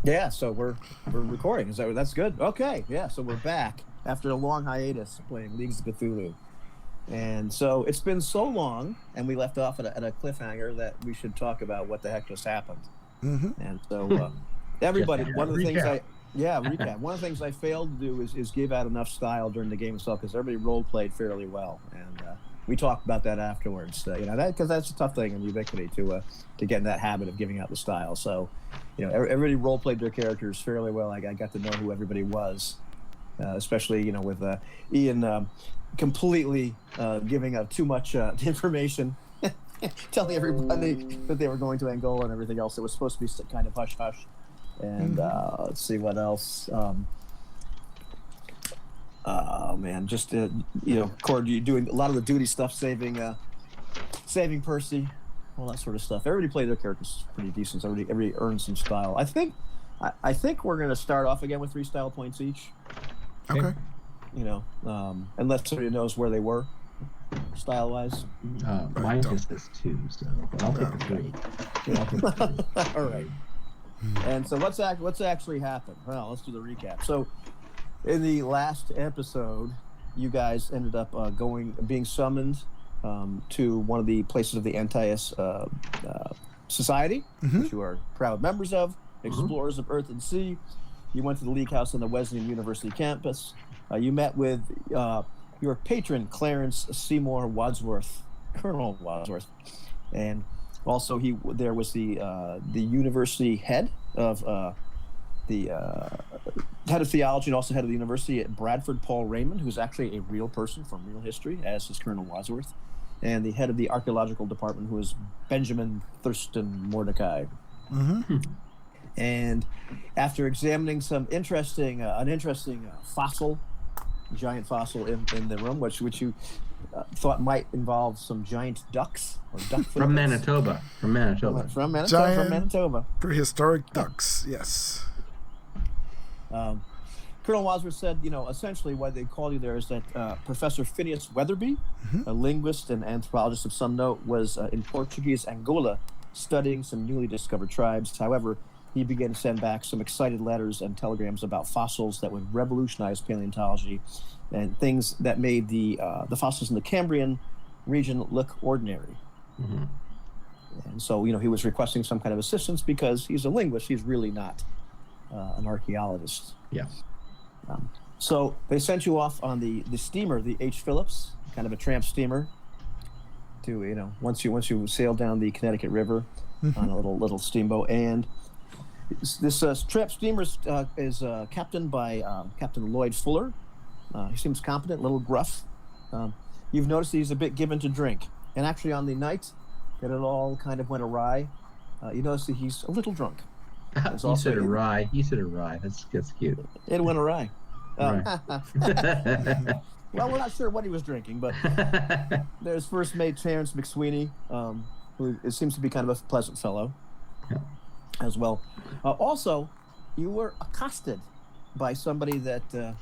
Yeah, so we're recording. That's good? Okay, yeah. So we're back after a long hiatus playing Leagues of Cthulhu, and so it's been so long, and we left off at a cliffhanger that we should talk about what the heck just happened. And so everybody, one of the things recap. One of the things I failed to do is give out enough style during the game itself, because everybody role played fairly well, and we talked about that afterwards. Because that's a tough thing in Ubiquity to get in that habit of giving out the style. So, everybody role played their characters fairly well. I got to know who everybody was, especially with Ian completely giving out too much information, telling everybody that they were going to Angola and everything else. It was supposed to be kind of hush hush. And let's see what else. Oh man, just Cord, you doing a lot of the duty stuff, saving Percy, all that sort of stuff. Everybody played their characters pretty decent. Everybody earned some style. I think we're going to start off again with 3 style points each. Okay. Unless somebody knows where they were, style wise. Mine is this 2, so I'll take the 3. Yeah, I'll take the 3. All right. And so what's actually happened? Well, let's do the recap. So, in the last episode, you guys ended up being summoned to one of the places of the Antaeus Society, which you are proud members of, explorers of Earth and Sea. You went to the League House on the Wesleyan University campus. You met with your patron, Clarence Seymour Wadsworth, Colonel Wadsworth, and also there was the university head of the head of theology and also head of the university at Bradford, Paul Raymond, who's actually a real person from real history, as is Colonel Wadsworth, and the head of the archaeological department, who is Benjamin Thurston Mordecai. And after examining an interesting fossil, giant fossil in the room, which you thought might involve some giant ducks or duck from Manitoba. From Manitoba. Prehistoric ducks, yes. Colonel Wadsworth said, essentially what they called you there is that Professor Phineas Weatherby, a linguist and anthropologist of some note, was in Portuguese Angola studying some newly discovered tribes. However, he began to send back some excited letters and telegrams about fossils that would revolutionize paleontology and things that made the fossils in the Cambrian region look ordinary. And so, he was requesting some kind of assistance because he's a linguist. He's really not an archaeologist. Yeah. So they sent you off on the steamer, the H. Phillips, kind of a tramp steamer, to once you sail down the Connecticut River on a little steamboat. And this tramp steamer is captained by Captain Lloyd Fuller. He seems competent, a little gruff. You've noticed he's a bit given to drink, and actually on the night that it all kind of went awry, you notice that he's a little drunk. You said awry. That's cute. It went awry. Right. Well, we're not sure what he was drinking, but there's first mate Terrence McSweeney, who seems to be kind of a pleasant fellow as well. Also, you were accosted by somebody that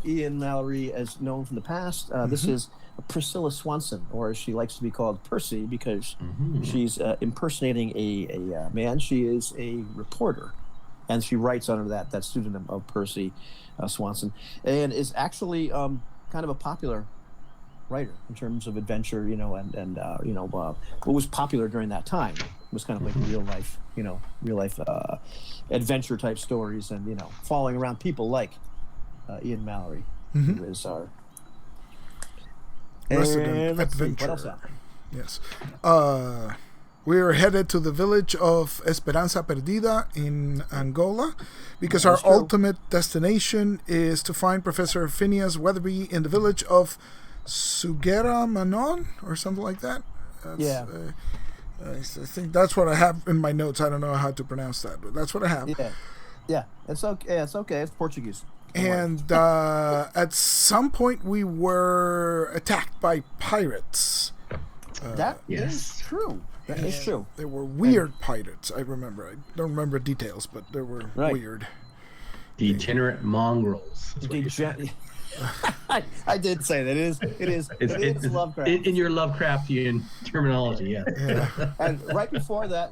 Ian Mallory has known from the past. This is Priscilla Swanson, or as she likes to be called, Percy, because she's impersonating a man. She is a reporter, and she writes under that pseudonym of Percy Swanson, and is actually kind of a popular writer in terms of adventure, what was popular during that time was kind of like real life adventure type stories, and following around people like Ian Mallory, who is our resident adventure. What else happened? Yes. We are headed to the village of Esperanza Perdida in Angola because our ultimate destination is to find Professor Phineas Weatherby in the village of Sugera Manon or something like that. I think that's what I have in my notes. I don't know how to pronounce that, but that's what I have. Yeah. It's okay. It's Portuguese. And at some point we were attacked by pirates. That is true. That is true. They were weird pirates, I remember. I don't remember details, but they were weird. Degenerate mongrels. I did say that. It is Lovecraft. In your Lovecraftian terminology, yeah. And right before that,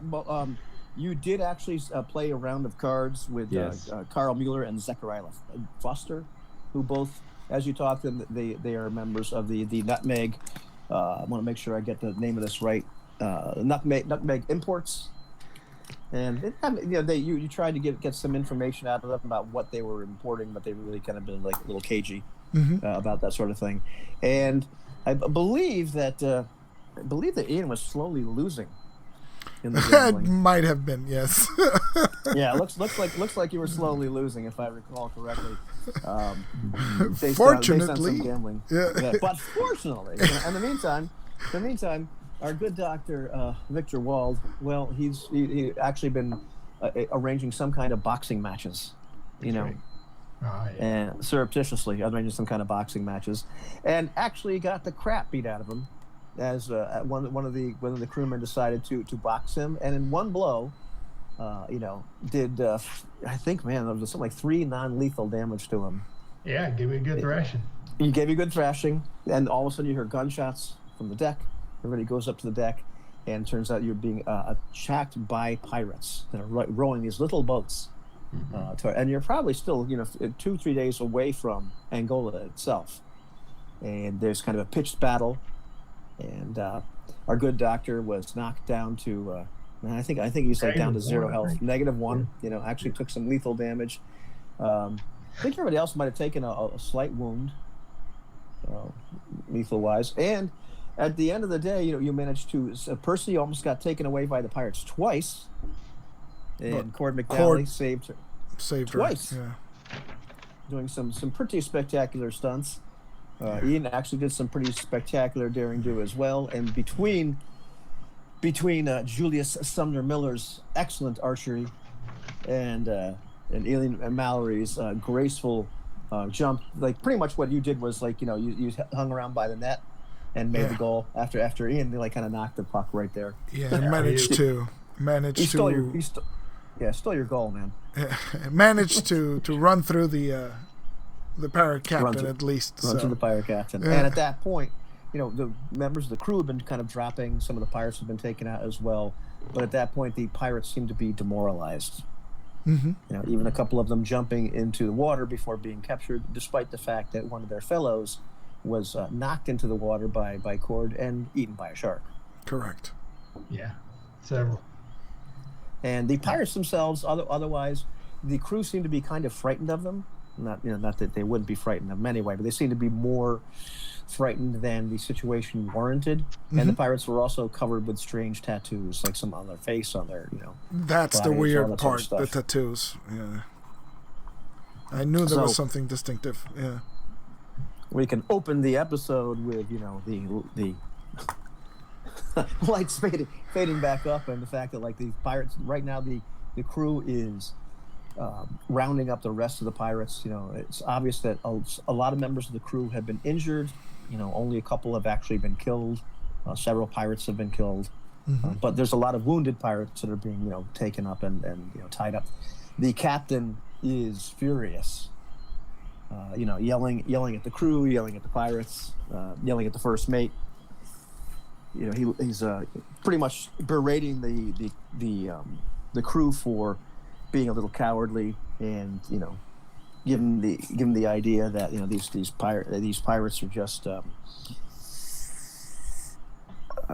you did actually play a round of cards with Yes. Carl Mueller and Zechariah Foster, who both, as you talked to them, they are members of the Nutmeg. I want to make sure I get the name of this right. Nutmeg Imports. And you tried to get some information out of them about what they were importing, but they really kind of been like a little cagey about that sort of thing. And I believe that Ian was slowly losing in the It gambling. might have been, yes. Yeah, looks like you were slowly losing, if I recall correctly. Based Fortunately, on some gambling. yeah. But fortunately, in the meantime, our good doctor Victor Wald, well, he actually been arranging some kind of boxing matches, Right. and surreptitiously arranging some kind of boxing matches, and actually got the crap beat out of him, as one of the crewmen decided to box him, and in one blow, did I think, man, there was something like 3 non-lethal damage to him. Yeah, give me a good thrashing. He gave you good thrashing, and all of a sudden you hear gunshots from the deck. Everybody goes up to the deck, and it turns out you're being attacked by pirates that are rowing these little boats. And you're probably still, 2-3 days away from Angola itself. And there's kind of a pitched battle, and our good doctor was knocked down to, I think he's like down to 0 health, -1. Actually took some lethal damage. I think everybody else might have taken a slight wound, lethal wise, and at the end of the day, you managed to. Percy almost got taken away by the pirates twice, and Cord McNally saved her twice, doing some pretty spectacular stunts. Ian actually did some pretty spectacular daring do as well, and between Julius Sumner Miller's excellent archery and Aileen Mallory's graceful jump, like pretty much what you did was like you hung around by the net and made the goal after Ian like kind of knocked the puck right there. Yeah, managed to stole your goal, man. Managed to run through the pirate captain at least. Run through the pirate captain, and at that point, the members of the crew have been kind of dropping. Some of the pirates have been taken out as well, but at that point, the pirates seem to be demoralized. Even a couple of them jumping into the water before being captured, despite the fact that one of their fellows was knocked into the water by Cord and eaten by a shark. Correct. Yeah, several. And the pirates themselves, otherwise, the crew seemed to be kind of frightened of them. Not that they wouldn't be frightened of them anyway, but they seemed to be more frightened than the situation warranted. And the pirates were also covered with strange tattoos, like some on their face, on their, That's the bodies, all weird that sort of part, the stuff. tattoos. Yeah. I knew there was something distinctive. Yeah. We can open the episode with, the lights fading back up, and the fact that like the pirates right now, the crew is rounding up the rest of the pirates. It's obvious that a lot of members of the crew have been injured. Only a couple have actually been killed. Several pirates have been killed, but there's a lot of wounded pirates that are being taken up and tied up. The captain is furious. Yelling at the crew, yelling at the pirates, yelling at the first mate. He's pretty much berating the crew for being a little cowardly, and give them the idea that these pirates are just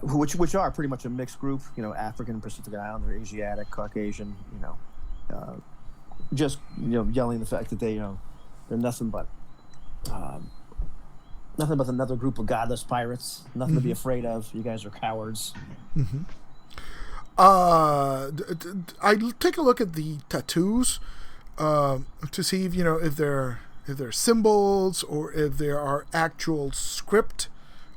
which are pretty much a mixed group, African, Pacific Islander, Asiatic, Caucasian, just yelling the fact that they're nothing but another group of godless pirates, nothing to be afraid of. You guys are cowards. I take a look at the tattoos to see if they're symbols or if there are actual script,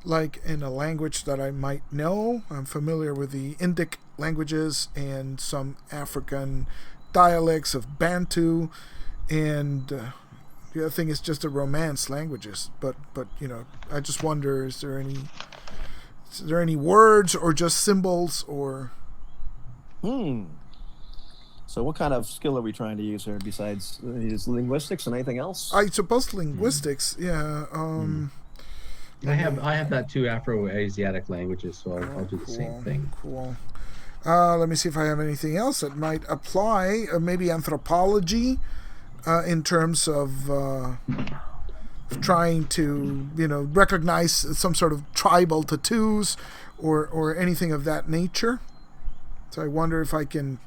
like in a language that I might know. I'm familiar with the Indic languages and some African dialects of Bantu, and the other thing is just the Romance languages. But I just wonder, is there any words or just symbols or? So what kind of skill are we trying to use here besides linguistics and anything else? I suppose linguistics, yeah. I have that too, Afro-Asiatic languages, so I'll do the same thing. Cool. Let me see if I have anything else that might apply. Maybe anthropology, in terms of trying to, recognize some sort of tribal tattoos or anything of that nature. So I wonder if I can,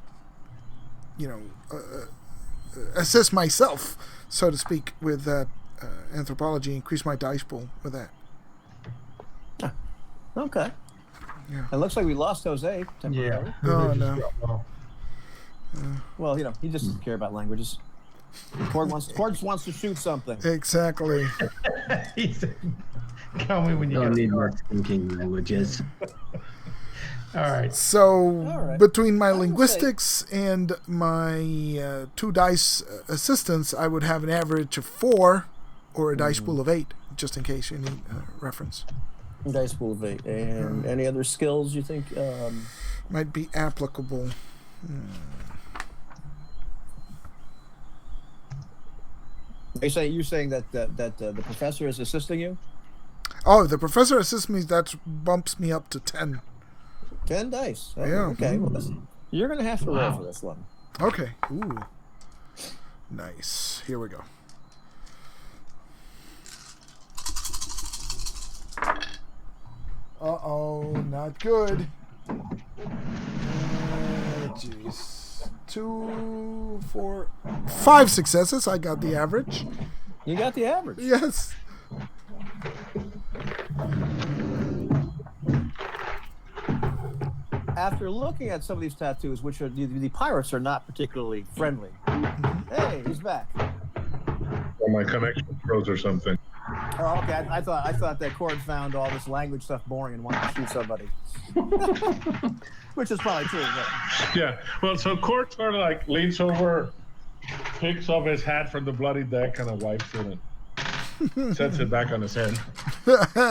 assist myself, so to speak, with that anthropology, increase my dice pool with that. Okay. Yeah. It looks like we lost Jose temporarily. Yeah. Oh, no. Well, he just doesn't care about languages. Cord wants to shoot something. Exactly. He said, "Call me when you Don't get need there." much thinking languages. All right. So right. between my I would linguistics and my 2 dice assistance, I would have an average of 4 or a dice pool of 8, just in case you need reference. Dice pool of 8. And any other skills you think? Might be applicable. You're saying that the professor is assisting you? Oh, the professor assists me. That bumps me up to 10. 10 dice. Oh, Yeah. Okay. Well, you're going to have to roll Wow. for this one. Okay. Ooh. Nice. Here we go. Uh-oh, not good. Jeez. 2, 4, 5 successes. I got the average. You got the average. Yes. After looking at some of these tattoos, which are the pirates are not particularly friendly. Hey, he's back. Or my connection froze or something. Oh, okay. I thought that Cord found all this language stuff boring and wanted to shoot somebody. Which is probably true. But... Yeah. Well, so Court sort of like leans over, picks off his hat from the bloody deck, kind of wipes it and sets it back on his head.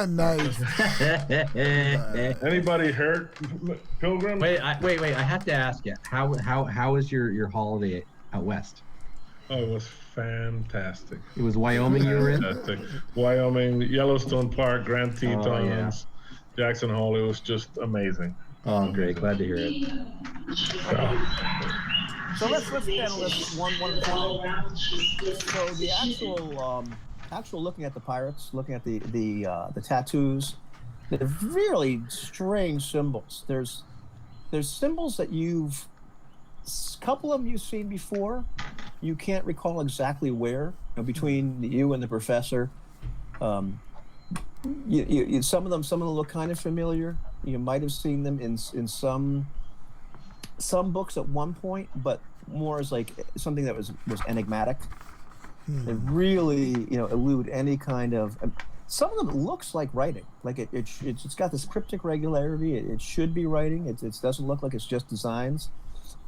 Nice. Anybody hurt, Pilgrim? Wait! I have to ask you. How was your holiday out west? Oh, it was fantastic. It was Wyoming you were in? Fantastic. Wyoming, Yellowstone Park, Grand Tetons, Oh, yeah. Jackson Hole. It was just amazing. Oh, great! Glad to hear it. So let's handle this one at a time. So the actual looking at the pirates, looking at the tattoos, they're really strange symbols. There's symbols that a couple of them you've seen before. You can't recall exactly where. Between you and the professor, some of them look kind of familiar. You might have seen them in some books at one point, but more as like something that was enigmatic. They really, elude any kind of. Some of them it looks like writing, like it's got this cryptic regularity. It should be writing. It doesn't look like it's just designs,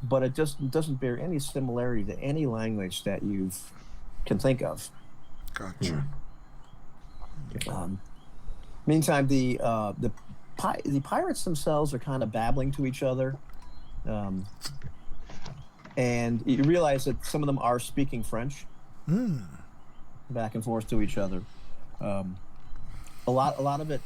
but it just doesn't bear any similarity to any language that you can think of. Gotcha. Meantime, the pirates themselves are kind of babbling to each other, and you realize that some of them are speaking French. Back and forth to each other. A lot of it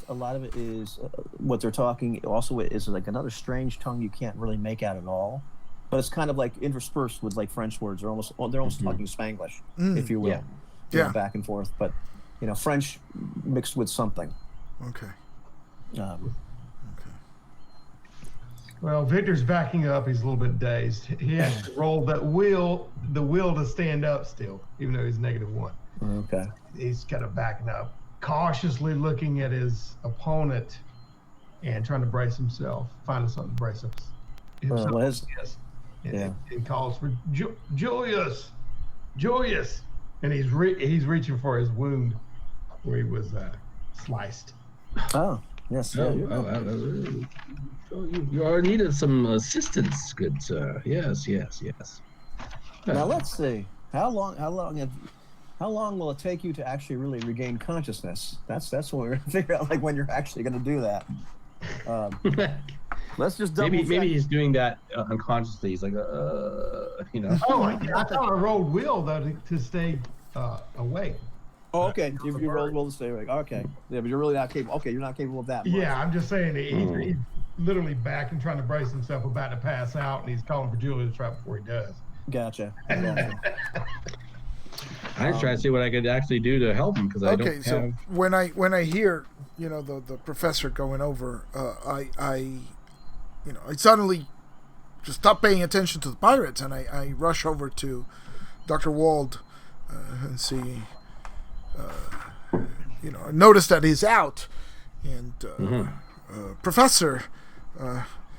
is what they're talking. Also, is like another strange tongue you can't really make out at all. But it's kind of like interspersed with like French words. They're almost talking Spanglish, if you will. Yeah. Yeah. Back and forth, but French mixed with something. Okay. Well, Victor's backing up. He's a little bit dazed. He has to roll the will to stand up still, even though he's -1. Okay. He's kind of backing up, cautiously looking at his opponent and trying to brace himself, finding something to brace himself. Well, and calls for Julius, and he's reaching for his wound where he was sliced. Oh, yes. You are needed some assistance, good sir. Yes. Now let's see. How long will it take you to actually really regain consciousness? That's what we're gonna figure out. Like when you're actually gonna do that. Let's just double check. Maybe he's doing that unconsciously. He's like, Oh, I thought I rolled will though to stay awake. Oh, okay. You rolled will to stay awake. Okay. Yeah, but you're really not capable. Okay, you're not capable of that much. Yeah, I'm just saying literally back and trying to brace himself, about to pass out, and he's calling for Julia to try before he does. Gotcha. I was trying to see what I could actually do to help him, because I don't have... so when I hear the professor going over, I suddenly just stop paying attention to the pirates, and I rush over to Dr. Wald and see, I notice that he's out, and Professor,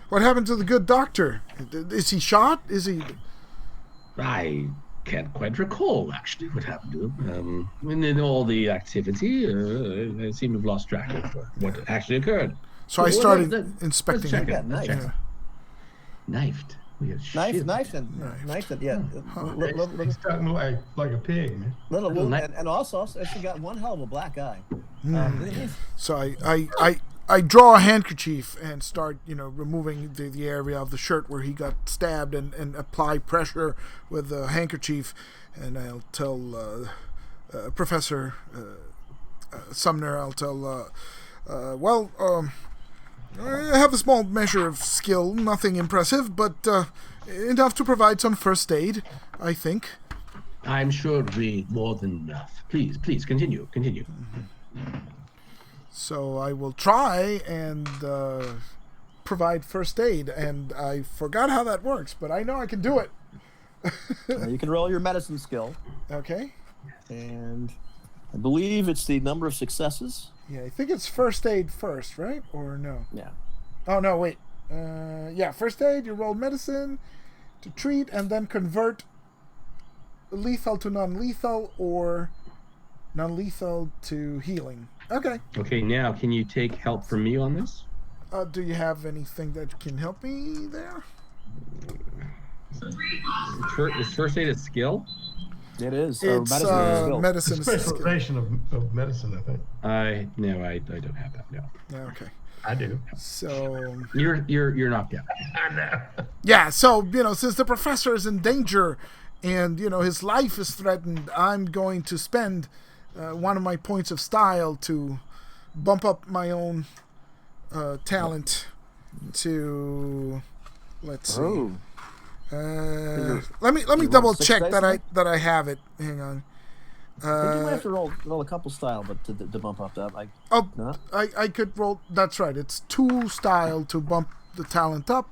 what happened to the good doctor? Is he shot? Is he? I can't quite recall, actually, what happened to him. In all the activity, I seem to have lost track of what actually occurred. So I started inspecting check him. it. Yeah. Knifed. Knifed him. Yeah. He's starting like a pig, man. Little and also she got one hell of a black eye. So I draw a handkerchief and start, removing the area of the shirt where he got stabbed, and apply pressure with the handkerchief, and I'll tell Professor Sumner, I have a small measure of skill, nothing impressive, but enough to provide some first aid, I think. I'm sure it'll be more than enough. Please, continue. So I will try and provide first aid, and I forgot how that works, but I know I can do it. You can roll your medicine skill. Okay. And I believe it's the number of successes. Yeah, I think it's first aid first, right? Or no? Yeah. Oh, no, wait. First aid, you roll medicine to treat, and then convert lethal to non-lethal, or non-lethal to healing. Okay. Okay, now, can you take help from me on this? Do you have anything that can help me there? Is first aid a skill? It is. It's medicine is a skill. Specialization of medicine, I think. I don't have that. No. Okay. I do. So you're knocked out. I know. yeah. So since the professor is in danger, and his life is threatened, I'm going to spend one of my points of style to bump up my own talent to. Let's see. Oh. Let me double check that I have it. Hang on. I think you might have to roll a couple style, but to bump up that. I could roll. That's right. It's 2 style to bump the talent up.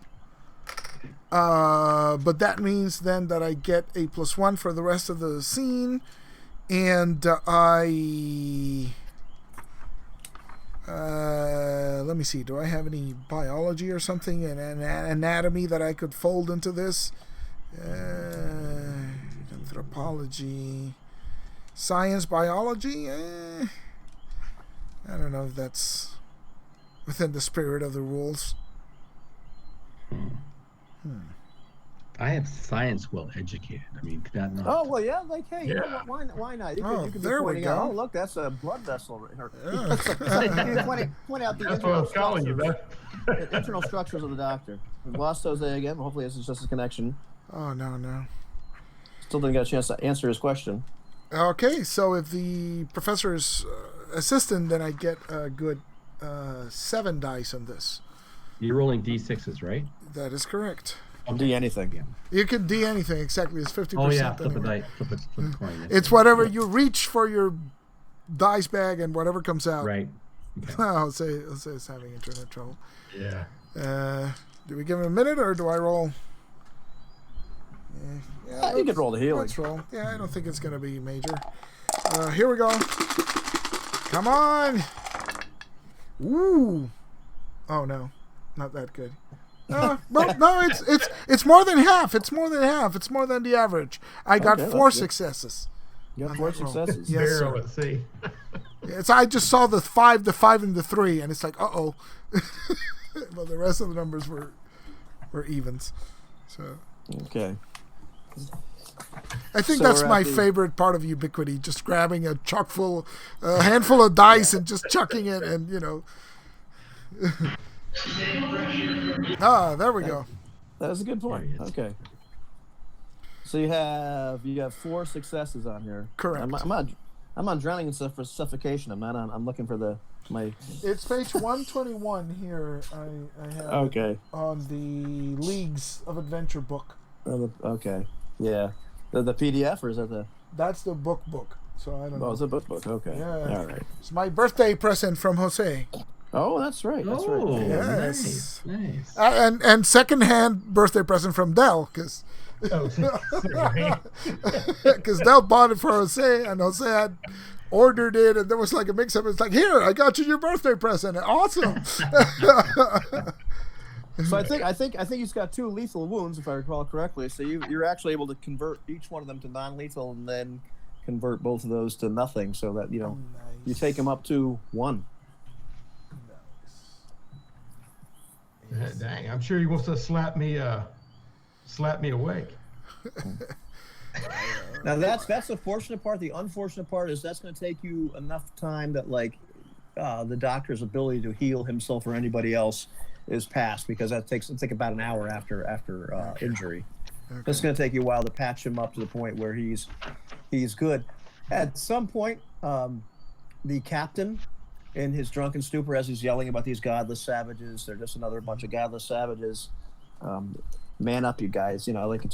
But that means then that I get a +1 for the rest of the scene, and let me see. Do I have any biology or something, and anatomy that I could fold into this? Anthropology, science, biology. I don't know if that's within the spirit of the rules. I have science well educated. I mean, could that not? Oh well, yeah. Like, hey, you know what, why not? You could be there we pointing go. out, oh, look, that's a blood vessel. Right here. Point out the That's what I was calling you, man. the internal structures of the doctor. We've lost Jose again. Hopefully, this is just a connection. Oh no. Still didn't get a chance to answer his question. Okay, so if the professor's assistant, then I get a good 7 dice on this. You're rolling d6s, right? That is correct. I'll do anything. Yeah. You can D anything, exactly. It's 50%. Oh yeah, flip a anyway. dice, flip a coin. It's whatever you reach for your dice bag, and whatever comes out. Right. Okay. I'll say it's having internet trouble. Yeah. Do we give him a minute, or do I roll? Yeah, You could roll the healing. Let's roll. Yeah, I don't think it's going to be major. Here we go. Come on. Ooh. Oh no, not that good. Well, no, it's more than half. It's more than half. It's more than the average. I got 4 successes. You got 4 successes. Yes, Barrel sir. at sea. I just saw the 5, and the 3, and it's like, uh-oh. Well, the rest of the numbers were evens. So Okay. I think So that's we're my at the- favorite part of Ubiquity, just grabbing a handful of dice and just chucking it, and there we go. That is a good point. There he is. Okay. So you have 4 successes on here. Correct. I'm not I'm on drowning and for suffocation. I'm not on. I'm looking for my. It's page 121 here. I have Okay. on the Leagues of Adventure book. Okay. Yeah. The PDF, or is that the? That's the book. So I don't know. Oh, it's a book. Okay. Yeah. All right. It's my birthday present from Jose. Oh, that's right. That's Oh, right. Yes. nice. And secondhand birthday present from Dell, because Oh, sorry. Dell bought it for Jose, and Jose had ordered it, and there was like a mix-up. It's like, here, I got you your birthday present. Awesome. So I think he's got 2 lethal wounds, if I recall correctly. So you're actually able to convert each one of them to non-lethal, and then convert both of those to nothing, so that you take him up to 1. Dang, I'm sure he wants to slap me awake. Now that's the fortunate part. The unfortunate part is that's going to take you enough time that the doctor's ability to heal himself or anybody else is past, because it'll take about an hour after injury. Okay. It's going to take you a while to patch him up to the point where he's good. At some point, the captain, in his drunken stupor, as he's yelling about these godless savages, they're just another bunch of godless savages. Man up, you guys! Linking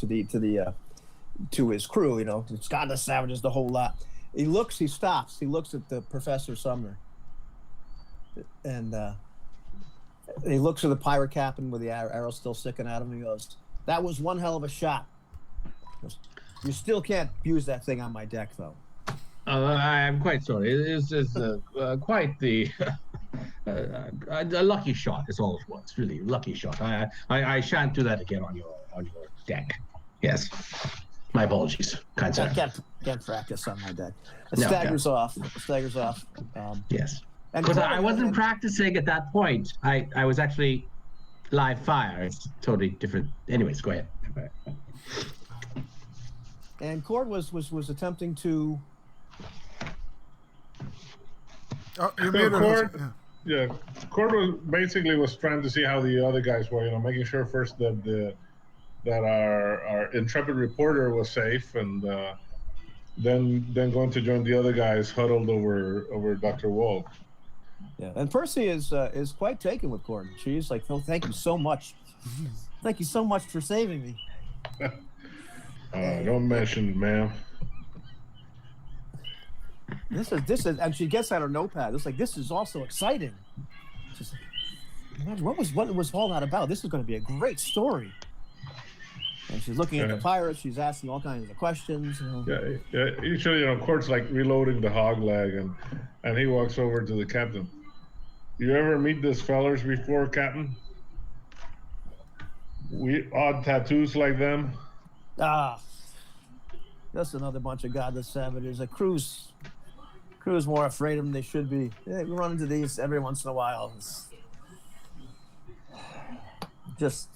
to his crew. It's godless savages, the whole lot. He stops. He looks at the Professor Sumner, and he looks at the pirate captain with the arrow still sticking out of him. And he goes, "That was one hell of a shot. You still can't use that thing on my deck, though." I'm quite sorry. It's quite the a lucky shot. Is all it was. Really lucky shot. I shan't do that again on your deck. Yes, my apologies, kind sir. Can't practice on my deck. It No, staggers off. Yes, And because I wasn't practicing at that point. I was actually live fire. It's totally different. Anyways, go ahead. And Cord was attempting to. Oh, you're So muted. Cord, yeah, Cord was trying to see how the other guys were. Making sure first that our intrepid reporter was safe, and then going to join the other guys huddled over Dr. Wall. Yeah, and Percy is quite taken with Cord. She's like, "Oh, thank you so much. Thank you so much for saving me." Don't mention it, ma'am. This is, and she gets out her notepad. It's like, this is also exciting. She's like, what was all that about? This is going to be a great story. And she's looking at the pirates. She's asking all kinds of questions. Yeah. Usually, Cord's like reloading the hog leg, and he walks over to the captain. You ever meet these fellers before, Captain? We odd tattoos like them? Just another bunch of godless savages. The crew's more afraid of them than they should be. Yeah, we run into these every once in a while. It's just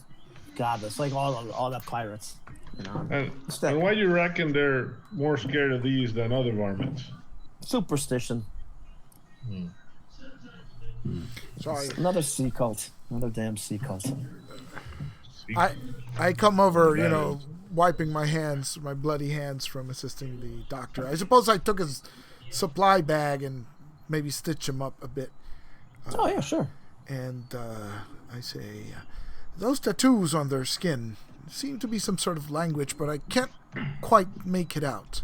godless, like all the pirates. And why do you reckon they're more scared of these than other varmints? Superstition. Sorry. Another sea cult. Another damn sea cult. I come over, wiping my hands, my bloody hands from assisting the doctor. I suppose I took his supply bag and maybe stitch him up a bit. Oh, yeah, sure. And I say, those tattoos on their skin seem to be some sort of language, but I can't quite make it out.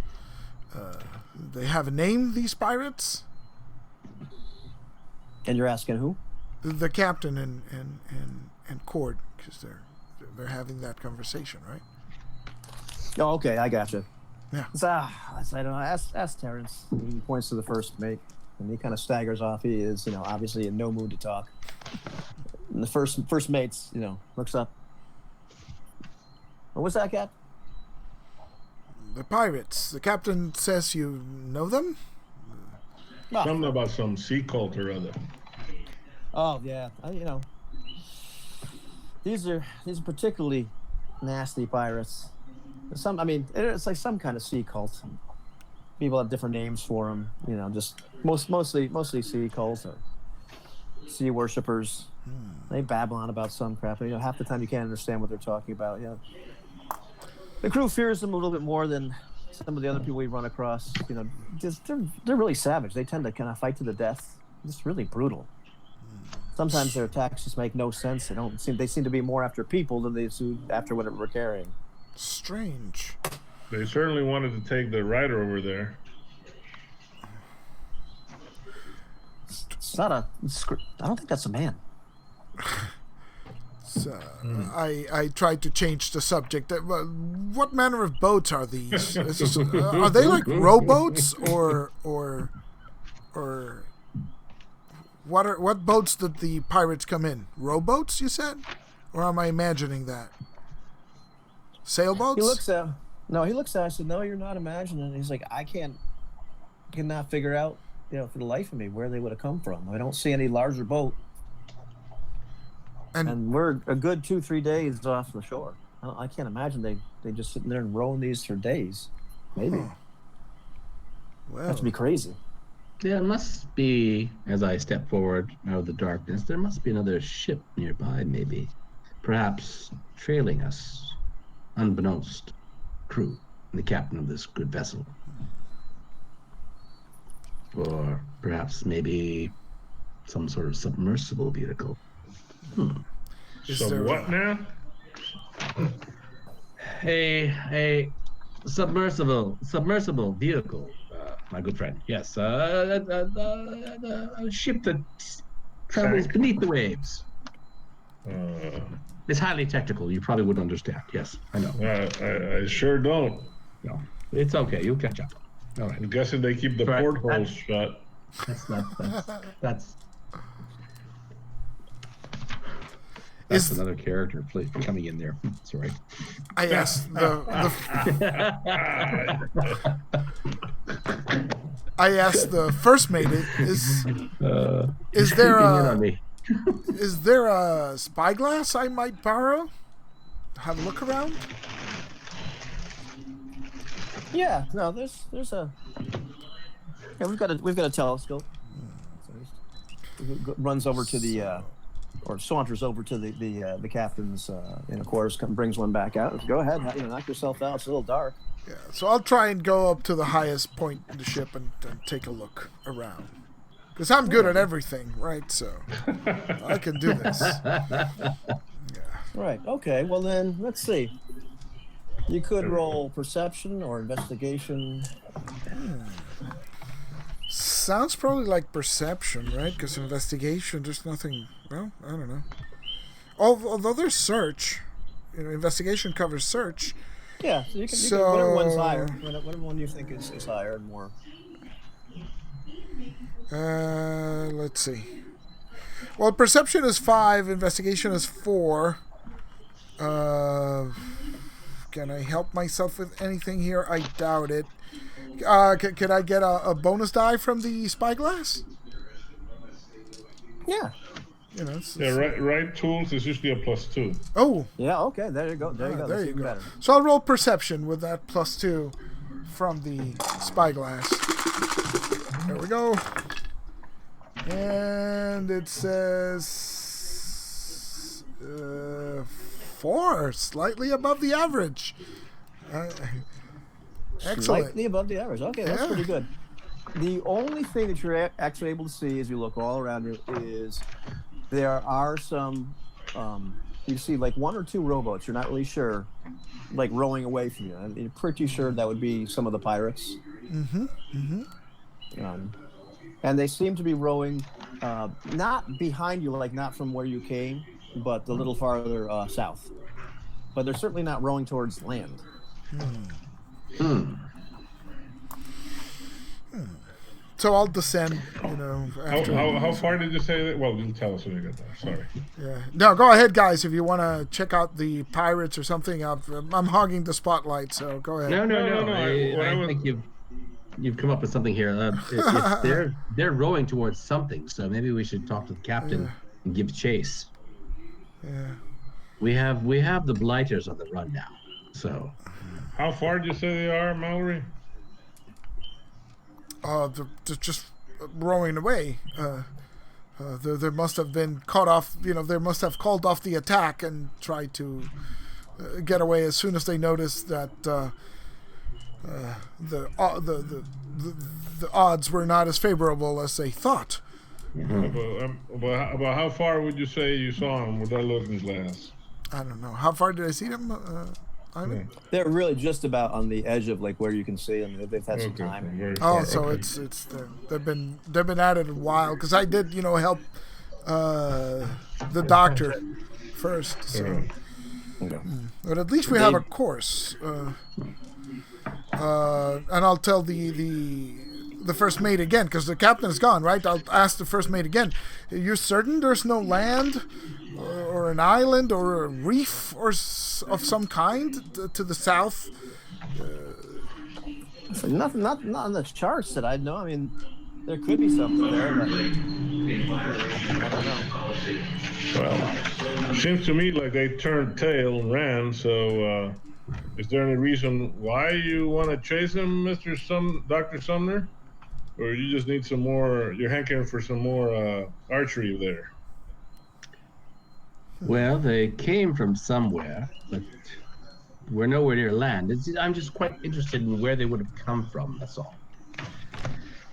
They have a name, these pirates? And you're asking who? The captain and Cord, because they're having that conversation, right? Oh, okay, I gotcha. Yeah. I don't know. Ask Terrence. He points to the first mate, and he kind of staggers off. He is, obviously in no mood to talk. And the first mate's, looks up. What was that, Cap? The pirates. The captain says you know them? Something about some sea cult or other. Oh yeah, these are particularly nasty pirates. It's like some kind of sea cult. People have different names for them. Just mostly sea cults or sea worshippers. They babble on about some crap. Half the time you can't understand what they're talking about. The crew fears them a little bit more than some of the other people we run across, just they're really savage. They tend to kind of fight to the death. It's really brutal. Sometimes their attacks just make no sense. They seem to be more after people than they do after whatever we're carrying. Strange. They certainly wanted to take the rider over there. It's not a. I don't think that's a man. So, I tried to change the subject. What manner of boats are these? Are they like rowboats or what boats did the pirates come in? Rowboats, you said, or am I imagining that? Sailboats? He looks at I said, no, you're not imagining. He's like, I cannot figure out, for the life of me, where they would have come from. I don't see any larger boat. And we're a good 2-3 days off the shore. I can't imagine they just sitting there and rowing these for days. Maybe. Huh. Well, that'd be crazy. There must be, as I step forward out of the darkness, there must be another ship nearby, maybe. Perhaps trailing us, unbeknownst. Crew, and the captain of this good vessel. Or perhaps maybe some sort of submersible vehicle. So what now? A submersible vehicle, my good friend. Yes, a ship that travels beneath the waves. It's highly technical. You probably wouldn't understand. Yes, I know. I sure don't. No, it's okay. You'll catch up. All right. I'm guessing they keep the portholes shut. That's another character coming in there. Sorry. I asked the first mate. Is there a spyglass I might borrow? Have a look around. Yeah. No. There's a. Yeah, we've got a telescope. Runs over to the. Or saunters over to the captain's quarters, brings one back out. Go ahead, knock yourself out. It's a little dark. Yeah, so I'll try and go up to the highest point in the ship and take a look around. Because I'm good at everything, right? So I can do this. Yeah. Right. Okay. Well then, let's see. You could roll perception or investigation. Sounds probably like perception, right? Because investigation, there's nothing. Well, I don't know. Although there's search, investigation covers search. Yeah, so you can whatever one's higher, whatever one you think is higher and more. Let's see. Well, perception is 5, investigation is 4. Can I help myself with anything here? I doubt it. Can I get a bonus die from the spyglass? Yeah. Right tools is usually a +2. Oh. Yeah. Okay. There you go. There you go. Better. So I'll roll perception with that +2 from the spyglass. There we go. And it says 4, slightly above the average. Excellent. Slightly above the average. Okay, that's pretty good. The only thing that you're actually able to see as you look all around you is there are some, you see like 1 or 2 rowboats. You're not really sure, like rowing away from you. And you're pretty sure that would be some of the pirates. And they seem to be rowing, not behind you, like not from where you came, but a little farther south. But they're certainly not rowing towards land. So I'll descend, after. How far did you say that? Well, you'll tell us when you get there. Sorry. Yeah. No, go ahead, guys. If you want to check out the pirates or something, I'm hogging the spotlight. So go ahead. No. I think you've come up with something here. They're rowing towards something, so maybe we should talk to the captain and give chase. Yeah. We have the blighters on the run now. So. How far did you say they are, Mallory? They're just rowing away. They must have been caught off. They must have called off the attack and tried to get away as soon as they noticed that the odds were not as favorable as they thought. About how far would you say you saw him with that looking glass? I don't know. How far did I see them? Ivan? They're really just about on the edge of like where you can see them. They've had some time. Very Oh, far. so Okay. it's they've been at it a while because I did help the doctor first. So, Okay. but at least we have a course, and I'll tell the first mate again because the captain's gone, right? I'll ask the first mate again. You're certain there's no land or an island or a reef or of some kind to the south? Nothing, not on the charts that I know. I mean, there could be something there, but I don't know. Well, it seems to me like they turned tail and ran. So, is there any reason why you want to chase him, Dr. Sumner, or you just need some more? You're hankering for some more archery there. Well, they came from somewhere, but we're nowhere near land. I'm just quite interested in where they would have come from, that's all.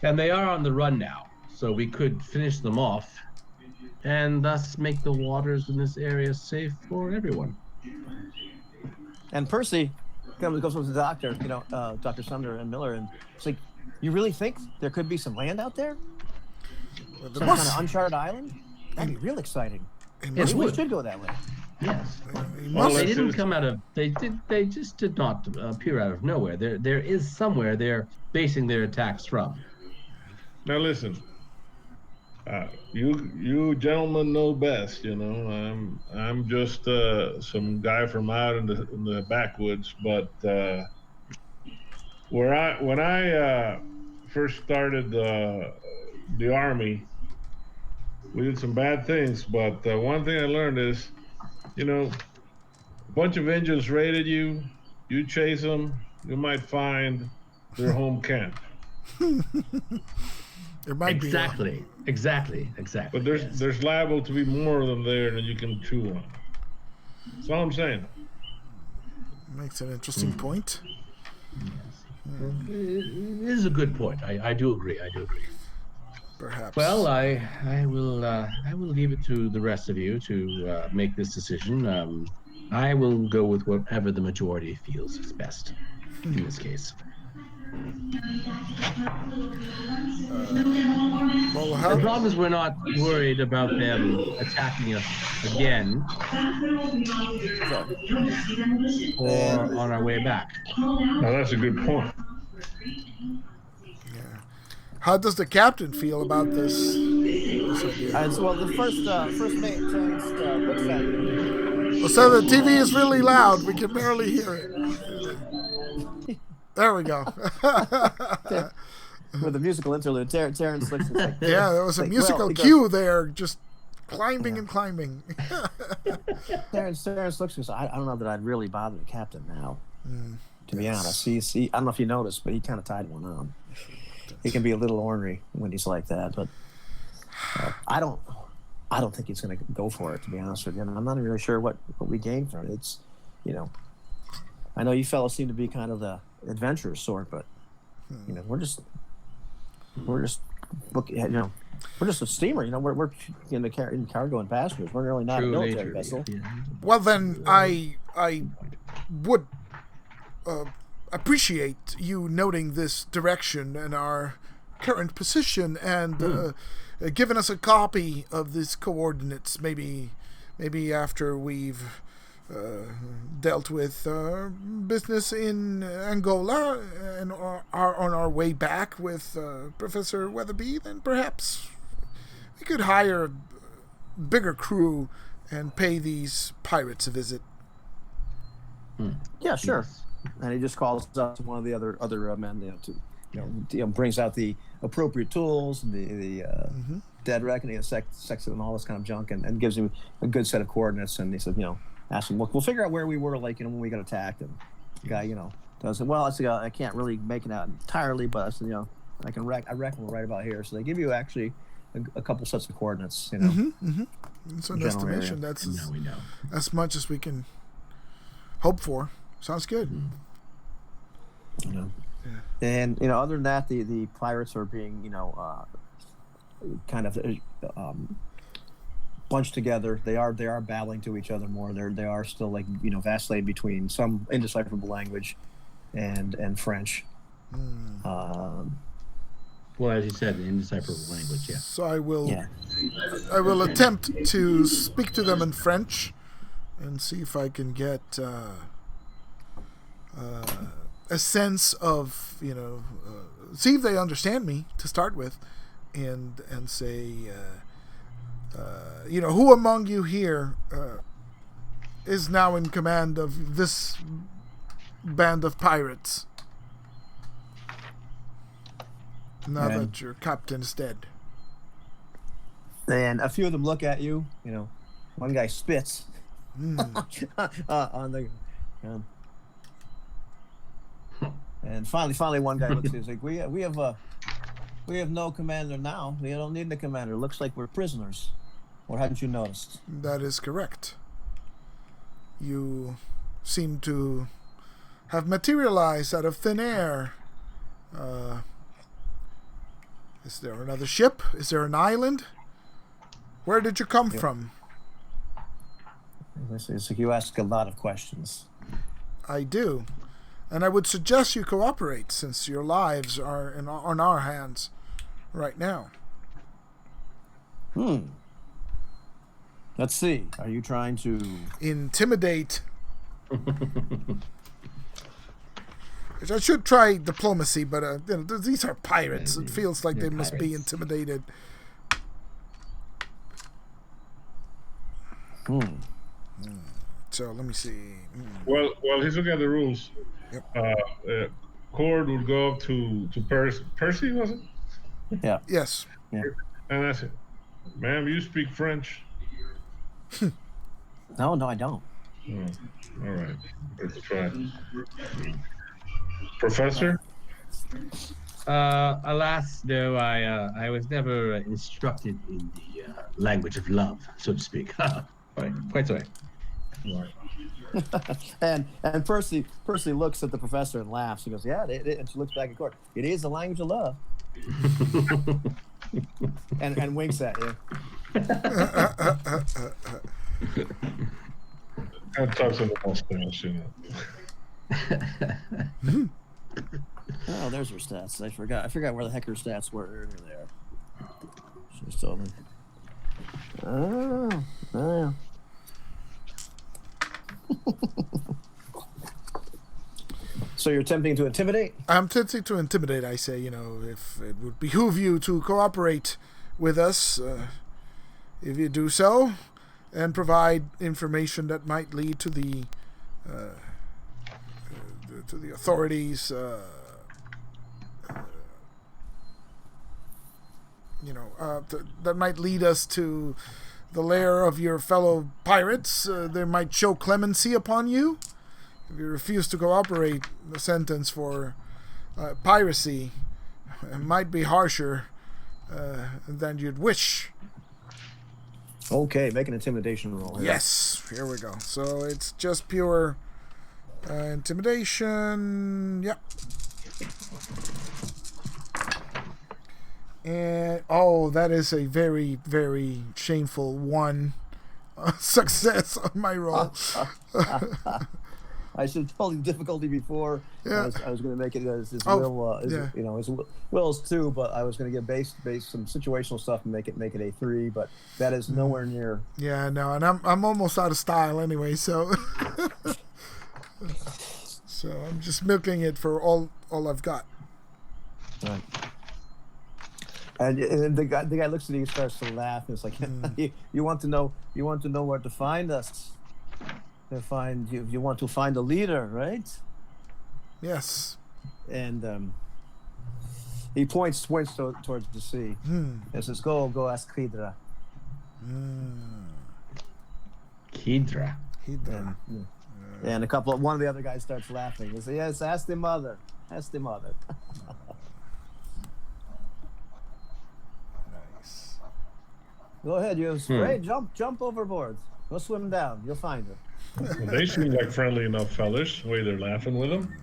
And they are on the run now, so we could finish them off and thus make the waters in this area safe for everyone. And Percy goes with the doctor, Dr. Sumner and Miller, and it's like, you really think there could be some land out there? Well, Some kind of uncharted island? That'd be real exciting. Yes, We would. should go that way. Yes. Well, They let's didn't just- come out of. They just did not appear out of nowhere. There is somewhere they're basing their attacks from. Now listen, you gentlemen know best. I'm just some guy from out in the backwoods. But when I first started the army, we did some bad things. But one thing I learned is, a bunch of Indians raided you. You chase them, you might find their home camp. There might Exactly. But there's liable to be more of them there than you can chew on. That's all I'm saying. Makes an interesting point. It is a good point. I do agree. Perhaps. Well, I will leave it to the rest of you to make this decision. I will go with whatever the majority feels is best in this case. Well, The how, problem is we're not worried about them attacking us again or on our way back. Now that's a good point. how does the captain feel about this idea? And so, well, the first mate Terrence looks at you. Well, so the TV is really loud. We can barely hear it. There we go. With the musical interlude, Terrence looks like, Yeah, there was a like, musical well, he goes- cue there, just climbing and climbing. Terrence looks and says, I don't know that I'd really bother the captain now, to be honest. He, I don't know if you noticed, but he kind of tied one on. He can be a little ornery when he's like that, but I don't think he's going to go for it, to be honest with you. And I'm not really sure what we gain from it. It's, I know you fellas seem to be kind of the adventurous sort, but we're just we're just a steamer. We're in cargo and passengers. We're really not a military vessel. Yeah. Well, then I would appreciate you noting this direction and our current position and giving us a copy of these coordinates. Maybe after we've dealt with business in Angola and are on our way back with Professor Weatherby, then perhaps we could hire a bigger crew and pay these pirates a visit. Yeah, sure. And he just calls up to one of the other men, brings out the appropriate tools, the dead reckoning, sex and all this kind of junk, and gives him a good set of coordinates. And he said, ask him, we'll figure out where we were, when we got attacked. And the guy, does it. Well, I said, I can't really make it out entirely, but I said, I reckon we're right about here. So they give you actually a couple sets of coordinates, It's an General estimation. area. That's Now we know. as much as we can hope for. Sounds good. You know. And other than that, the pirates are being kind of bunched together. They are battling to each other more. They are still vacillating between some indecipherable language and French. Well, as you said, the indecipherable language. Yeah. So I will attempt to speak to them in French and see if I can get a sense of see if they understand me to start with, and say who among you here is now in command of this band of pirates now that your captain is dead. And a few of them look at you. One guy spits on the and finally one guy looks at you, he's like, we have no commander now. We don't need the commander. Looks like we're prisoners. Or haven't you noticed? That is correct. You seem to have materialized out of thin air. Is there another ship? Is there an island? Where did you come from? It's like you ask a lot of questions. I do. And I would suggest you cooperate, since your lives are on our hands right now. Let's see. Are you trying to intimidate? I should try diplomacy, but these are pirates. It feels like they must be intimidated. So let me see. Well, he's looking at the rules. Yep. Cord would go up to Percy, was it? Yeah. Yes. Yeah. And that's it. Ma'am, you speak French? No, I don't. All right. Let's try. Professor? Alas, though, I was never instructed in the language of love, so to speak. Right. Quite so. Right. and Percy looks at the professor and laughs. He goes, "Yeah," and she looks back at Cord. It is the language of love. and winks at you. And talks in the mustache, Oh, there's her stats. I forgot where the heck her stats were. Here they are. She's told me. Oh. So you're attempting to intimidate? I'm attempting to intimidate. I say, if it would behoove you to cooperate with us, if you do so, and provide information that might lead to the authorities, that might lead us to the lair of your fellow pirates. They might show clemency upon you. If you refuse to cooperate, the sentence for piracy might be harsher than you'd wish. Okay, make an intimidation roll. Here. Yes, here we go. So it's just pure intimidation. Yep. And that is a very, very shameful one success on my roll. I should have told you the difficulty before. Yeah. I was going to make it as his will, his wills too, but I was going to get base some situational stuff and make it a 3, but that is nowhere near. Yeah, no, and I'm almost out of style anyway, so so I'm just milking it for all I've got. Right. And the guy looks at you and starts to laugh. And it's like, you want to know where to find us. You want to find a leader, right? Yes. And he points towards the sea. And says, "Go ask Hydra." Hydra. And one of the other guys starts laughing. He says, "Yes, ask the mother. Ask the mother." Nice. Go ahead, you spray. Jump overboard. Go swim down. You'll find her. Well, they seem like friendly enough fellas, the way they're laughing with them.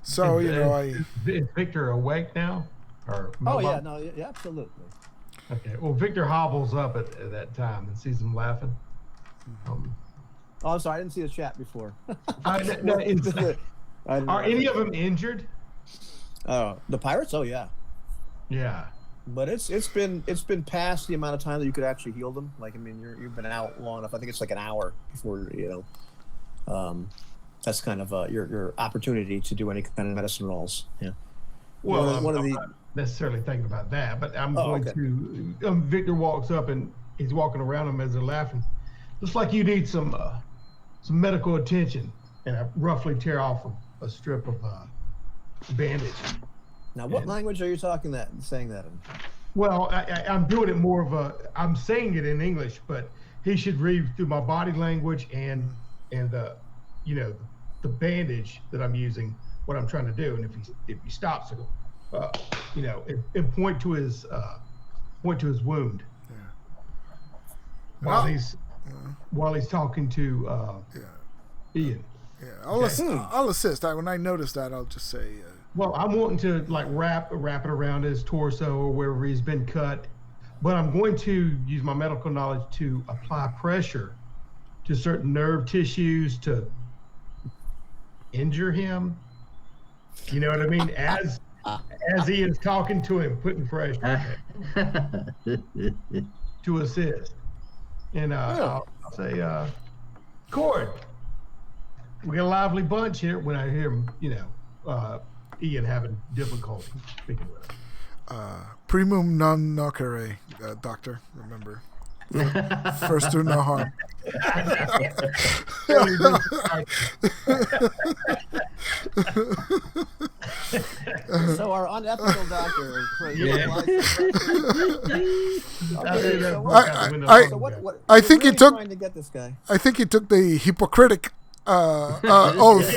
So Is Victor awake now? Or Oh mobile? yeah, no, yeah, absolutely. Okay. Well, Victor hobbles up at that time and sees him laughing. Oh, I'm sorry, I didn't see the chat before. No, are any of them injured? Oh, the pirates? Oh yeah. Yeah. But it's been past the amount of time that you could actually heal them. Like, I mean, you've been out long enough. I think it's like an hour before that's kind of your opportunity to do any kind of medicine rolls. Yeah. Well, I'm not necessarily thinking about that, but I'm going okay. to. Victor walks up and he's walking around them as they're laughing. Looks like you need some medical attention, and I roughly tear off a strip of bandage. Now, what language are you saying that in? Well, I'm doing it more of I'm saying it in English, but he should read through my body language and the bandage that I'm using, what I'm trying to do, and if he stops it, and point to his wound. Yeah. While he's talking to Ian. Yeah, I'll assist. When I notice that, I'll just say. Well, I'm wanting to like wrap it around his torso or wherever he's been cut, but I'm going to use my medical knowledge to apply pressure to certain nerve tissues to injure him. You know what I mean? As Ian's talking to him, putting pressure to assist. And I'll say, Cord, we got a lively bunch here. When I hear him, Ian having difficulty speaking with him. Primum non nocere, doctor. Remember, first do no harm. So our unethical doctor. I think he took. Trying to get this guy. I think he took the Hippocratic oath.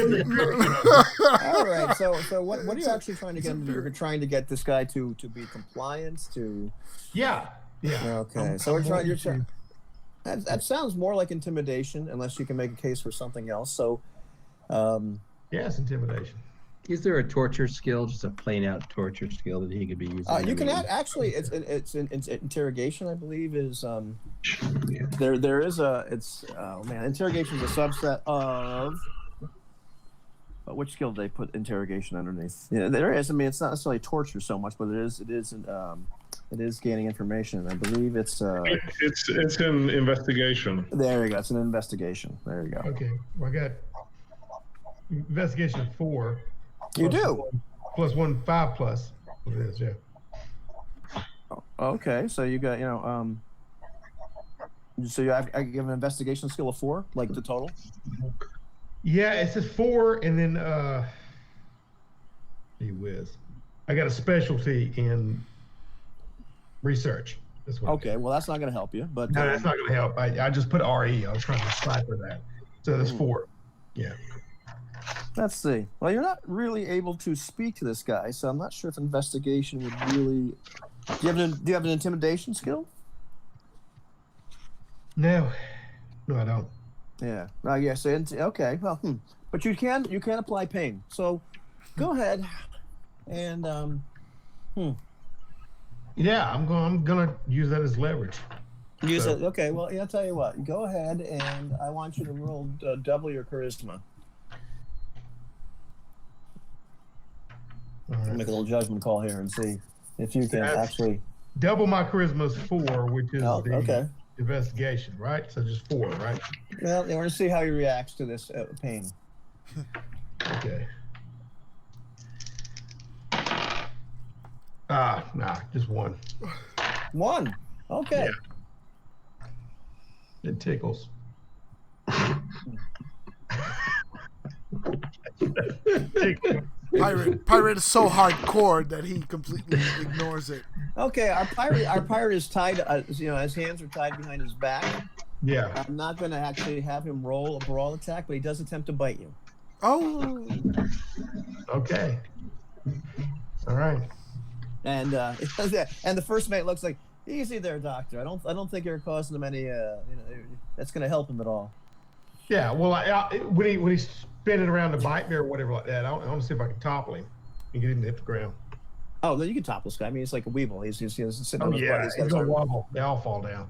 All right. So what are you actually trying to get him to do? You're trying to get this guy to be compliant to. Yeah. Okay. So you're trying. That sounds more like intimidation, unless you can make a case for something else. So. Yes, intimidation. Is there a torture skill, just a plain out torture skill that he could be using? You can actually. It's interrogation, I believe, is there is interrogation is a subset of. Which skill did they put interrogation underneath? Yeah, there is. I mean, it's not necessarily torture so much, but it is gaining information. I believe it's an investigation. There you go. It's an investigation. There you go. Okay. Well, I got investigation 4. You do. Plus 1, 5 plus. It is, yeah. Okay, so you got I give an investigation skill of 4, like the total. Yeah, it says 4, and then gee whiz, I got a specialty in research. That's what okay, well that's not going to help you, but no, that's not going to help. I just put RE. I was trying to decipher that. So that's 4. Yeah. Let's see. Well, you're not really able to speak to this guy, so I'm not sure if investigation would really. Do you have an intimidation skill? No, I don't. Yeah. Yes. Okay. Well, but you can apply pain. So, go ahead, and Yeah, I'm gonna use that as leverage. Use it. Okay. Well, I'll tell you what. Go ahead, and I want you to roll double your charisma. Right. Make a little judgment call here and see if you can actually. Double my charisma is 4, which is okay. Investigation, right? So just 4, right? Well, we're going to see how he reacts to this pain. Okay. Nah, just 1. 1. Okay. Yeah. It tickles. Pirate is so hardcore that he completely ignores it. Okay, our pirate is tied. His hands are tied behind his back. Yeah. I'm not going to actually have him roll a brawl attack, but he does attempt to bite you. Oh. Okay. All right. And the first mate looks like, easy there, doctor. I don't think you're causing him any. That's going to help him at all. Yeah. Well, when he spinning around the bite bear or whatever like that. I want to see if I can topple him and get him to hit the ground. Oh, then you can topple this guy. I mean, it's like a weevil. He's sitting on his butt. He's gonna wobble. They all fall down.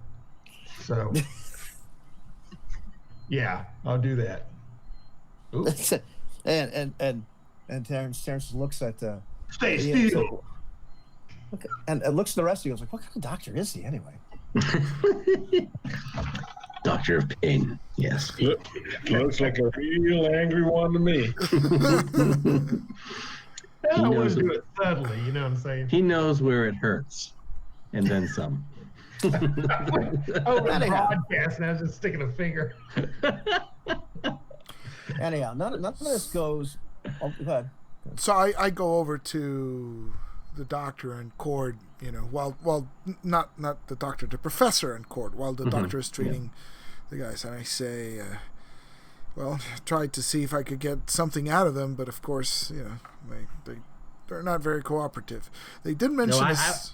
So, yeah, I'll do that. Ooh. and Terrence looks at Stay Ian, still. and looks at the rest of you. Goes like, what kind of doctor is he anyway? Doctor of Pain. Yes. Looks like a real angry one to me. I want to do it subtly, you know what I'm saying? He knows where it hurts, and then some. Oh, broadcast, and I was just sticking a finger. Anyhow, none of this goes. Oh, go ahead. So I go over to the doctor and Cord, you know, while not the doctor, the professor and Cord, while the doctor is treating the guys, and I say, well, tried to see if I could get something out of them, but of course, you know, they're not very cooperative. They did mention this.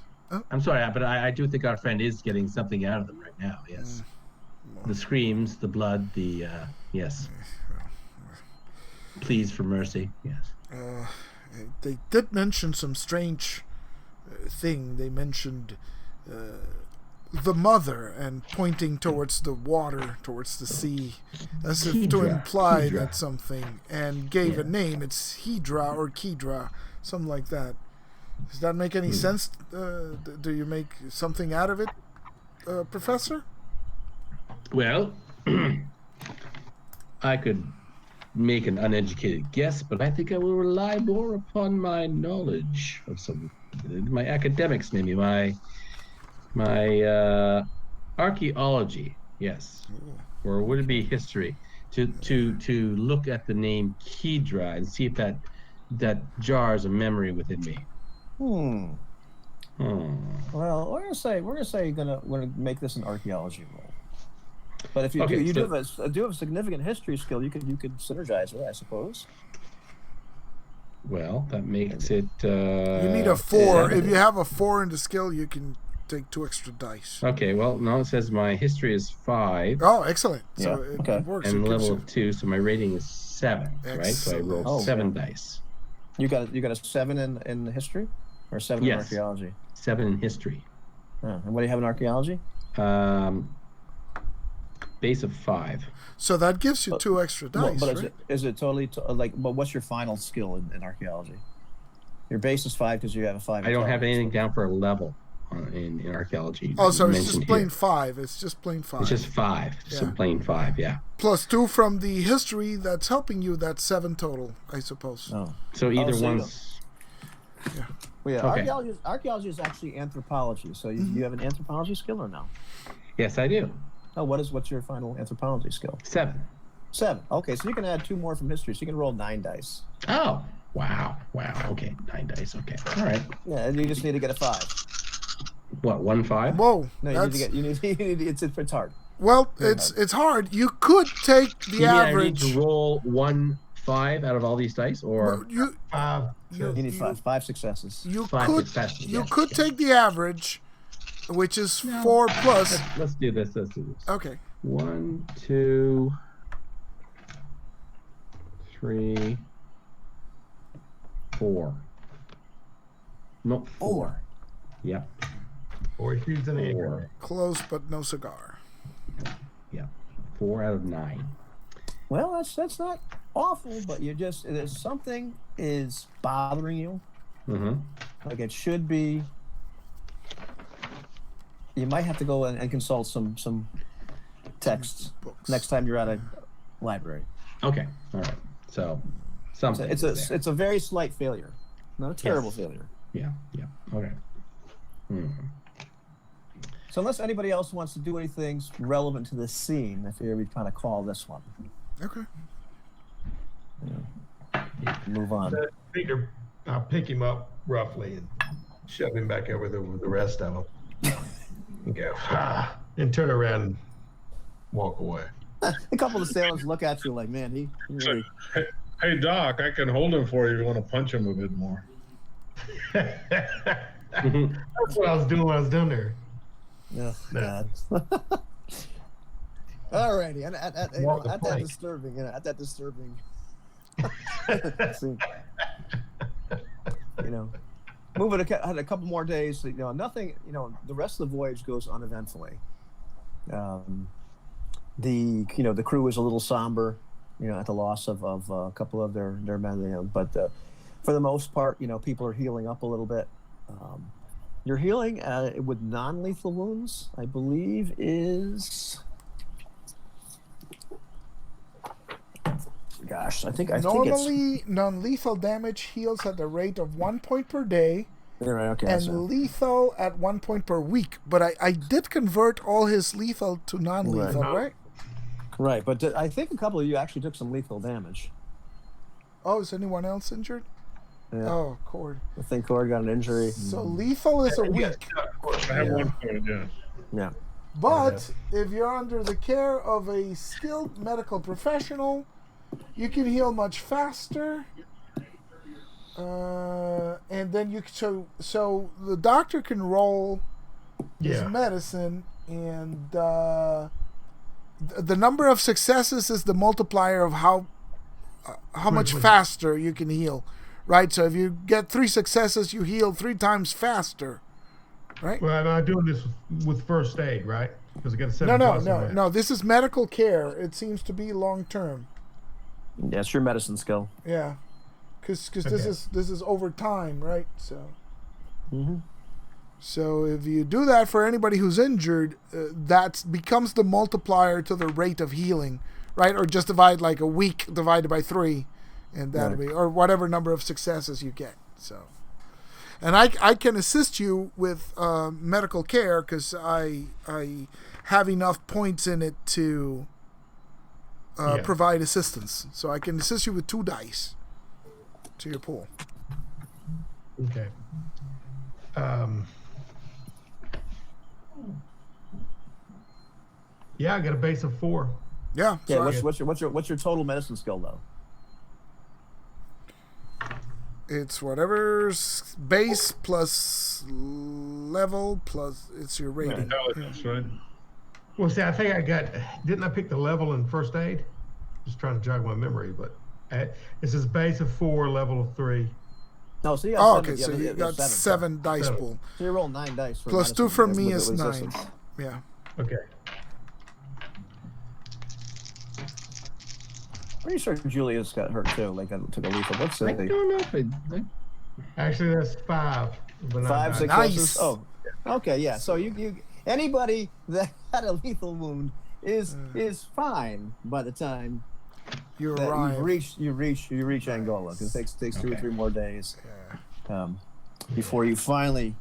I'm sorry, but I do think our friend is getting something out of them right now. Yes, the screams, the blood, the yes. Pleas for mercy. Yes. They did mention some strange thing. They mentioned the mother and pointing towards the water, towards the sea, as if to imply that something, and gave a name. It's Hydra or Kidra, something like that. Does that make any sense? Do you make something out of it, Professor? Well, I could make an uneducated guess, but I think I will rely more upon my knowledge of my academics, maybe my archaeology, yes, or would it be history? To look at the name Kidra and see if that jars a memory within me. Well, we're gonna say you're gonna make this an archaeology roll. But if you do have a significant history skill, you could synergize with it, I suppose. Well, that makes it. You need a 4. If you have a 4 in the skill, you can take 2 extra dice. Okay. Well, no, it says my history is 5. Oh, excellent. Yeah, So it works. And it level of 2, so my rating is 7. Right. So I rolled 7 dice. You got a 7 in history, or 7 in archaeology? 7 in history. And what do you have in archaeology? Base of 5. So that gives you 2 extra dice. But right? is it totally but what's your final skill in archaeology? Your base is 5 because you have a 5. I don't have anything down for a level in archaeology. Oh, so it's just plain 5. It's just plain 5. It's just 5. So plain 5, yeah. Plus 2 from the history that's helping you. That's 7 total, I suppose. Oh. So either one's. Yeah. Well, yeah. Archaeology is actually anthropology. So you have an anthropology skill or no? Yes, I do. Oh, what's your final anthropology skill? 7. 7. Okay, so you can add 2 more from history. So you can roll 9 dice. Oh, wow. Okay, 9 dice. Okay, all right. Yeah, and you just need to get a 5. What, 1 5? Whoa. No, you need it's hard. Well, it's hard. You could take the average. I need to roll 1 5 out of all these dice, or You need 5 successes. You 5 could successes. you yes. could take the average, which is 4 plus. Let's do this. Okay. 1 2 3 4. No, 4. Yep. 4 shoes and an 4. Close, but no cigar. Yeah. 4 out of 9. Well, that's not awful, but there's something is bothering you. Like it should be. You might have to go and consult some texts books next time you're at a library. Okay. All right. So something. It's a very slight failure, not a terrible failure. Yeah. Okay. So unless anybody else wants to do anything relevant to this scene, I figure we'd kind of call this one. Okay. Move on. I'll pick him up roughly and shove him back over the rest of them. And go, and turn around and walk away. A couple of sailors look at you like, man, he really... Hey, Doc, I can hold him for you if you want to punch him a bit more. That's what I was doing when I was down there. Oh, God. Alrighty, and at that disturbing See, you know, had a couple more days. You know, nothing. You know, the rest of the voyage goes uneventfully. The crew is a little somber, you know, at the loss of a couple of their men. You know, but for the most part, you know, people are healing up a little bit. Your healing with non-lethal wounds, I believe, is. Gosh, I think normally non-lethal damage heals at the rate of 1 point per day, right, okay, and lethal at 1 point per week. But I did convert all his lethal to non-lethal, right? Right, but I think a couple of you actually took some lethal damage. Oh, is anyone else injured? Yeah. Oh, Cord. I think Cord got an injury. So lethal is a week. I have 1 point, yeah. Yeah. But if you're under the care of a skilled medical professional, you can heal much faster. And then so the doctor can roll his medicine, and the number of successes is the multiplier of how much faster you can heal. Right, so if you get 3 successes, you heal 3 times faster, right? Well, I'm not doing this with first aid, right? Because I got a 7+. No. This is medical care. It seems to be long term. Yeah, it's your medicine skill. Yeah, because this is over time, right? So, so if you do that for anybody who's injured, that becomes the multiplier to the rate of healing, right? Or just divide like a week divided by 3. And that'll be, or whatever number of successes you get. So, and I can assist you with medical care because I have enough points in it to provide assistance. So I can assist you with 2 dice to your pool. Okay. Yeah, I got a base of 4. Yeah. Yeah. So What's your total medicine skill though? it's whatever's base plus level plus it's your rating. Intelligence, right? Well, see, I think didn't I pick the level in first aid? Just trying to jog my memory, but it says base of 4, level of 3. No, so you Oh, got okay, so you got 7 dice pool. So you roll 9 dice. For Plus 2 medicine from me with is 9. resistance. Yeah. Okay. Pretty sure Julius got hurt too. Like took a lethal. What's I the don't know if Actually, that's 5. But 5 not 9. successes? Nice. Oh, okay, yeah. So you anybody that had a lethal wound is fine by the time You that arrive. you reach Angola. Because it takes 2 or 3 more days before you finally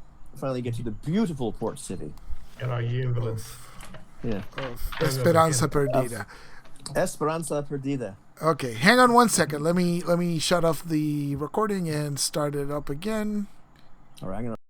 get to the beautiful port city. And are you invalids? Yeah, Esperanza Perdida. Esperanza Perdida. Okay, hang on 1 second. Let me shut off the recording and start it up again. All right, I'm gonna